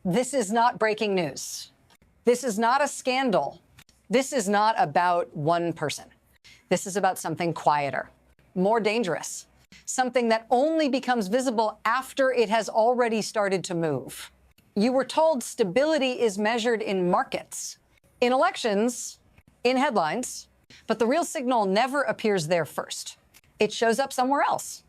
This is not breaking news. This is not a scandal. This is not about one person. This is about something quieter, more dangerous, something that only becomes visible after it has already started to move. You were told stability is measured in markets, in elections, in headlines, but the real signal never appears there first. It shows up somewhere else,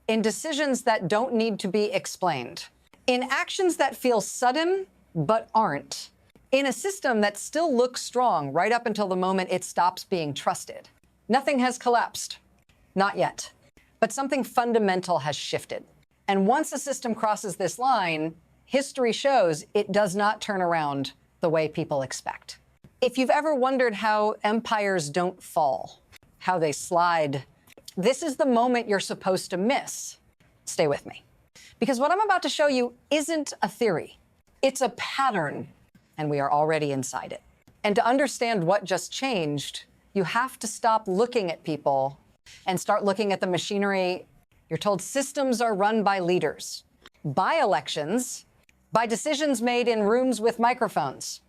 in decisions that don't need to be explained, in actions that feel sudden but aren't, in a system that still looks strong right up until the moment it stops being trusted. Nothing has collapsed. Not yet. But something fundamental has shifted. And once a system crosses this line, history shows it does not turn around the way people expect. If you've ever wondered how empires don't fall, how they slide, this is the moment you're supposed to miss. Stay with me. Because what I'm about to show you isn't a theory. It's a pattern, and we are already inside it. And to understand what just changed, you have to stop looking at people and start looking at the machinery. You're told systems are run by leaders, by elections, by decisions made in rooms with microphones.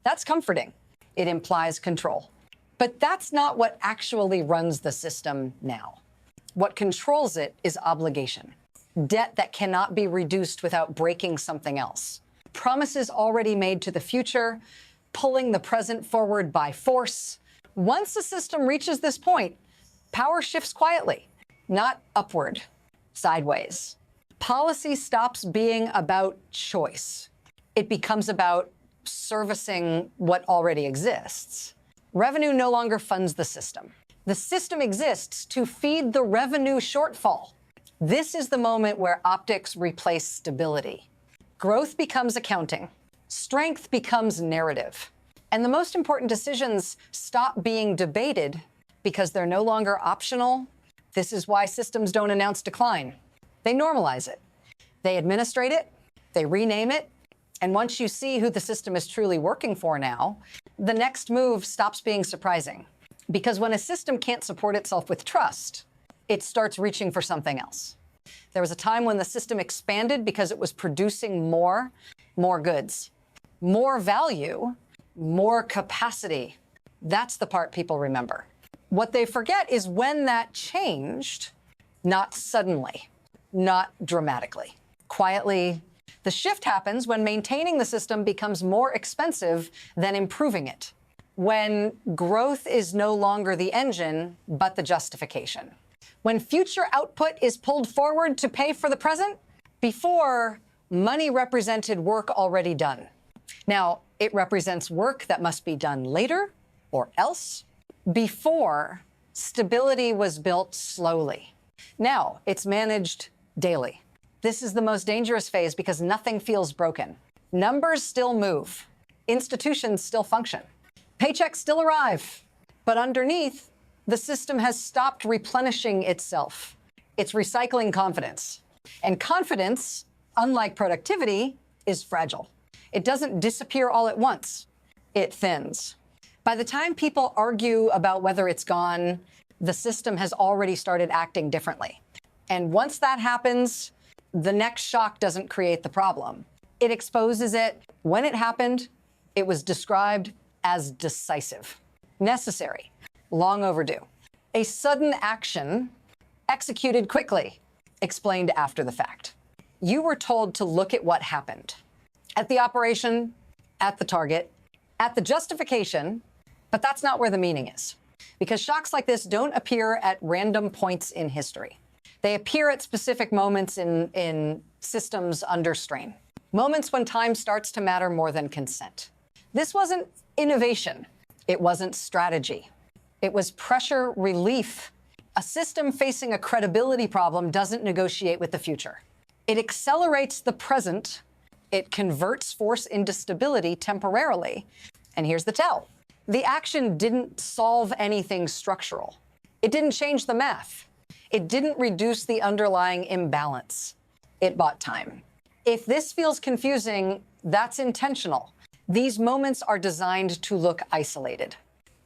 That's comforting. It implies control. But that's not what actually runs the system now. What controls it is obligation, debt that cannot be reduced without breaking something else, promises already made to the future, pulling the present forward by force. Once the system reaches this point, power shifts quietly, not upward, sideways. Policy stops being about choice. It becomes about servicing what already exists. Revenue no longer funds the system. The system exists to feed the revenue shortfall. This is the moment where optics replace stability. Growth becomes accounting. Strength becomes narrative. And the most important decisions stop being debated because they're no longer optional. This is why systems don't announce decline. They normalize it. They administrate it. They rename it. And once you see who the system is truly working for now, the next move stops being surprising. Because when a system can't support itself with trust, it starts reaching for something else. There was a time when the system expanded because it was producing more goods, more value, more capacity. That's the part people remember. What they forget is when that changed, not suddenly, not dramatically, quietly. The shift happens when maintaining the system becomes more expensive than improving it, when growth is no longer the engine, but the justification, when future output is pulled forward to pay for the present, before money represented work already done. Now, it represents work that must be done later or else. Before, stability was built slowly. Now, it's managed daily. This is the most dangerous phase because nothing feels broken. Numbers still move. Institutions still function. Paychecks still arrive. But underneath, the system has stopped replenishing itself. It's recycling confidence. And confidence, unlike productivity, is fragile. It doesn't disappear all at once. It thins. By the time people argue about whether it's gone, the system has already started acting differently. And once that happens, the next shock doesn't create the problem. It exposes it. When it happened, it was described as decisive, necessary, long overdue. A sudden action executed quickly, explained after the fact. You were told to look at what happened, at the operation, at the target, at the justification, but that's not where the meaning is. Because shocks like this don't appear at random points in history. They appear at specific moments in systems under strain. Moments when time starts to matter more than consent. This wasn't innovation. It wasn't strategy. It was pressure relief. A system facing a credibility problem doesn't negotiate with the future. It accelerates the present. It converts force into stability temporarily. And here's the tell. The action didn't solve anything structural. It didn't change the math. It didn't reduce the underlying imbalance. It bought time. If this feels confusing, that's intentional. These moments are designed to look isolated.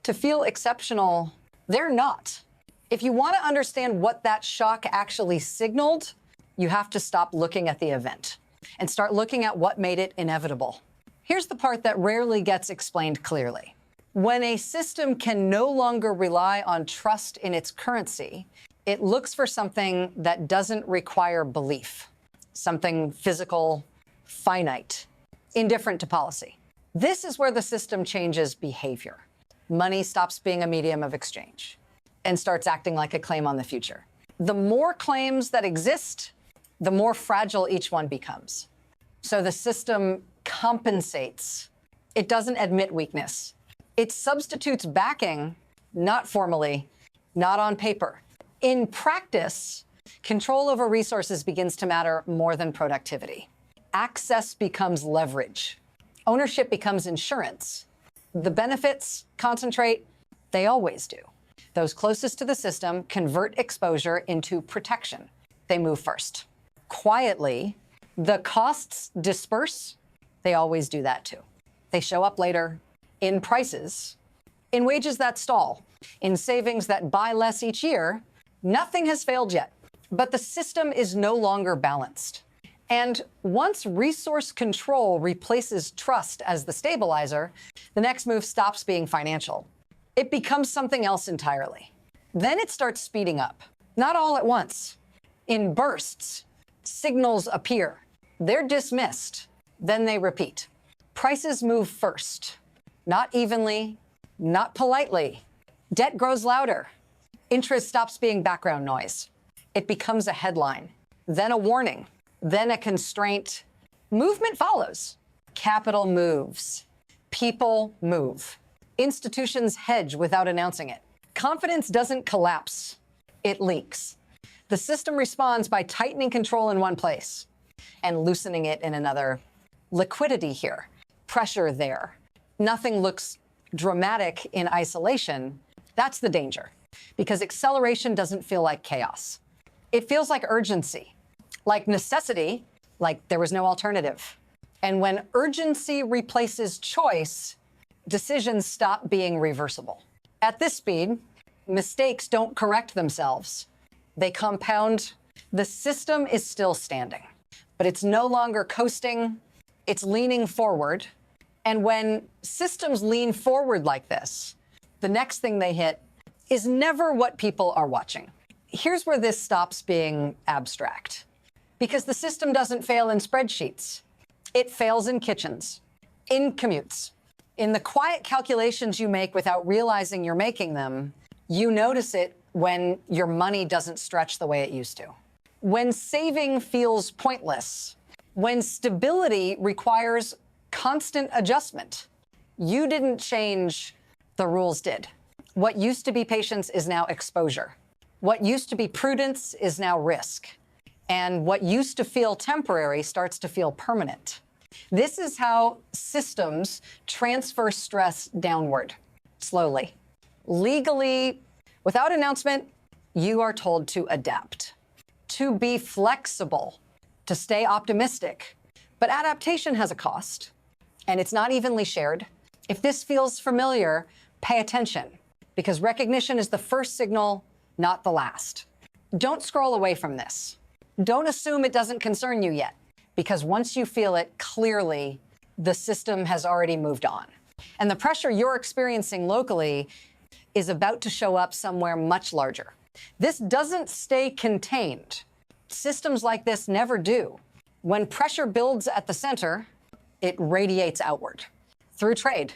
To feel exceptional, they're not. If you want to understand what that shock actually signaled, you have to stop looking at the event. and start looking at what made it inevitable. Here's the part that rarely gets explained clearly. When a system can no longer rely on trust in its currency, it looks for something that doesn't require belief, something physical, finite, indifferent to policy. This is where the system changes behavior. Money stops being a medium of exchange and starts acting like a claim on the future. The more claims that exist, the more fragile each one becomes. So the system compensates. It doesn't admit weakness. It substitutes backing, not formally, not on paper. In practice, control over resources begins to matter more than productivity. Access becomes leverage. Ownership becomes insurance. The benefits concentrate, they always do. Those closest to the system convert exposure into protection. They move first. Quietly, the costs disperse. They always do that too. They show up later in prices, in wages that stall, in savings that buy less each year. Nothing has failed yet, but the system is no longer balanced. And once resource control replaces trust as the stabilizer, the next move stops being financial. It becomes something else entirely. Then it starts speeding up, not all at once. In bursts, signals appear. They're dismissed. Then they repeat. Prices move first, not evenly, not politely. Debt grows louder. Interest stops being background noise. It becomes a headline, then a warning, then a constraint. Movement follows. Capital moves. People move. Institutions hedge without announcing it. Confidence doesn't collapse. It leaks. The system responds by tightening control in one place and loosening it in another. Liquidity here, pressure there. Nothing looks dramatic in isolation. That's the danger, because acceleration doesn't feel like chaos. It feels like urgency, like necessity, like there was no alternative. And when urgency replaces choice, decisions stop being reversible. At this speed, mistakes don't correct themselves. They compound. The system is still standing, but it's no longer coasting. It's leaning forward. And when systems lean forward like this, the next thing they hit is never what people are watching. Here's where this stops being abstract, because the system doesn't fail in spreadsheets. It fails in kitchens, in commutes, in the quiet calculations you make without realizing you're making them. You notice it when your money doesn't stretch the way it used to, when saving feels pointless, when stability requires constant adjustment. You didn't change, the rules did. What used to be patience is now exposure. What used to be prudence is now risk. And what used to feel temporary starts to feel permanent. This is how systems transfer stress downward, slowly. Legally, without announcement, you are told to adapt, to be flexible, to stay optimistic. But adaptation has a cost, and it's not evenly shared. If this feels familiar, pay attention, because recognition is the first signal, not the last. Don't scroll away from this. Don't assume it doesn't concern you yet, because once you feel it clearly, the system has already moved on. And the pressure you're experiencing locally is about to show up somewhere much larger. This doesn't stay contained. Systems like this never do. When pressure builds at the center, it radiates outward, through trade,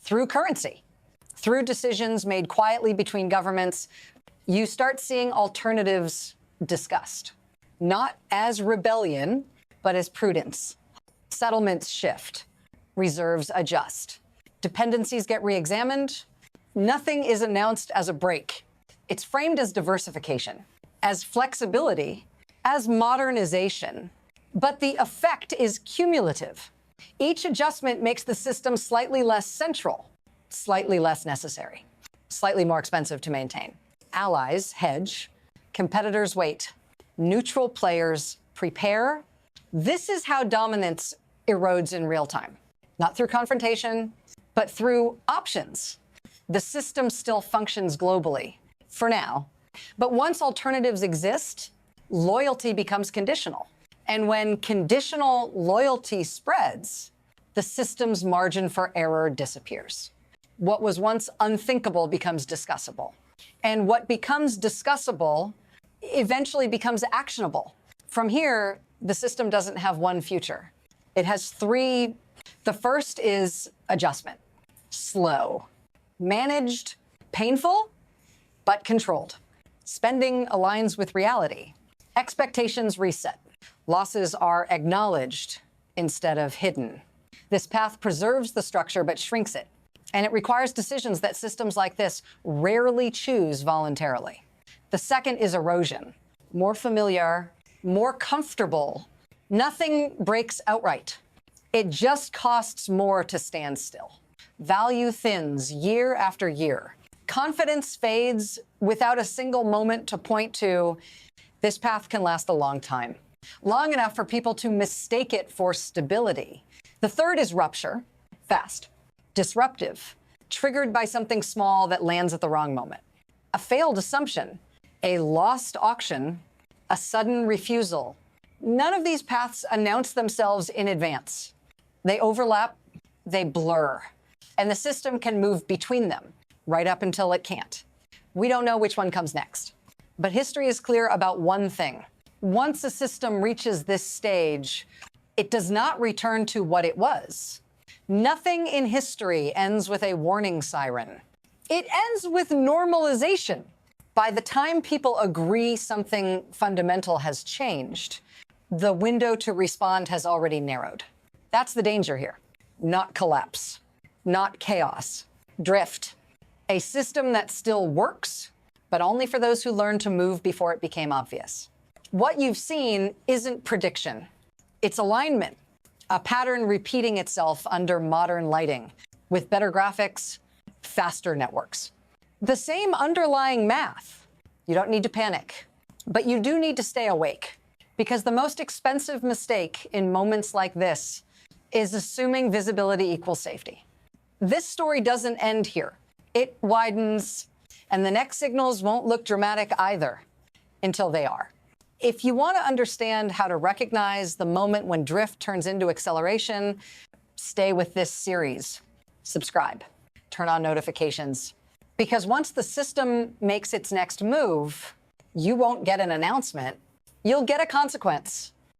through currency, through decisions made quietly between governments. You start seeing alternatives discussed, not as rebellion, but as prudence. Settlements shift, reserves adjust, dependencies get re-examined. Nothing is announced as a break. It's framed as diversification, as flexibility, as modernization. But the effect is cumulative. Each adjustment makes the system slightly less central, slightly less necessary, slightly more expensive to maintain. Allies hedge, competitors wait, neutral players prepare. This is how dominance erodes in real time, not through confrontation, but through options. The system still functions globally, for now. But once alternatives exist, loyalty becomes conditional. And when conditional loyalty spreads, the system's margin for error disappears. What was once unthinkable becomes discussable. And what becomes discussable eventually becomes actionable. From here, the system doesn't have one future. It has three. The first is adjustment. Slow, managed, painful, but controlled. Spending aligns with reality. Expectations reset. Losses are acknowledged instead of hidden. This path preserves the structure but shrinks it. And it requires decisions that systems like this rarely choose voluntarily. The second is erosion. More familiar, more comfortable. Nothing breaks outright. It just costs more to stand still. Value thins year after year. Confidence fades without a single moment to point to this path can last a long time. Long enough for people to mistake it for stability. The third is rupture. Fast. Disruptive. Triggered by something small that lands at the wrong moment. A failed assumption. A lost auction. A sudden refusal. None of these paths announce themselves in advance. They overlap. They blur. And the system can move between them, right up until it can't. We don't know which one comes next. But history is clear about one thing. Once a system reaches this stage, it does not return to what it was. Nothing in history ends with a warning siren. It ends with normalization. By the time people agree something fundamental has changed, the window to respond has already narrowed. That's the danger here. Not collapse, not chaos, drift. A system that still works, but only for those who learned to move before it became obvious. What you've seen isn't prediction. It's alignment, a pattern repeating itself under modern lighting, with better graphics, faster networks. The same underlying math. You don't need to panic, but you do need to stay awake, because the most expensive mistake in moments like this is assuming visibility equals safety. This story doesn't end here. It widens, and the next signals won't look dramatic either until they are. If you want to understand how to recognize the moment when drift turns into acceleration, stay with this series. Subscribe, turn on notifications, because once the system makes its next move, you won't get an announcement, you'll get a consequence.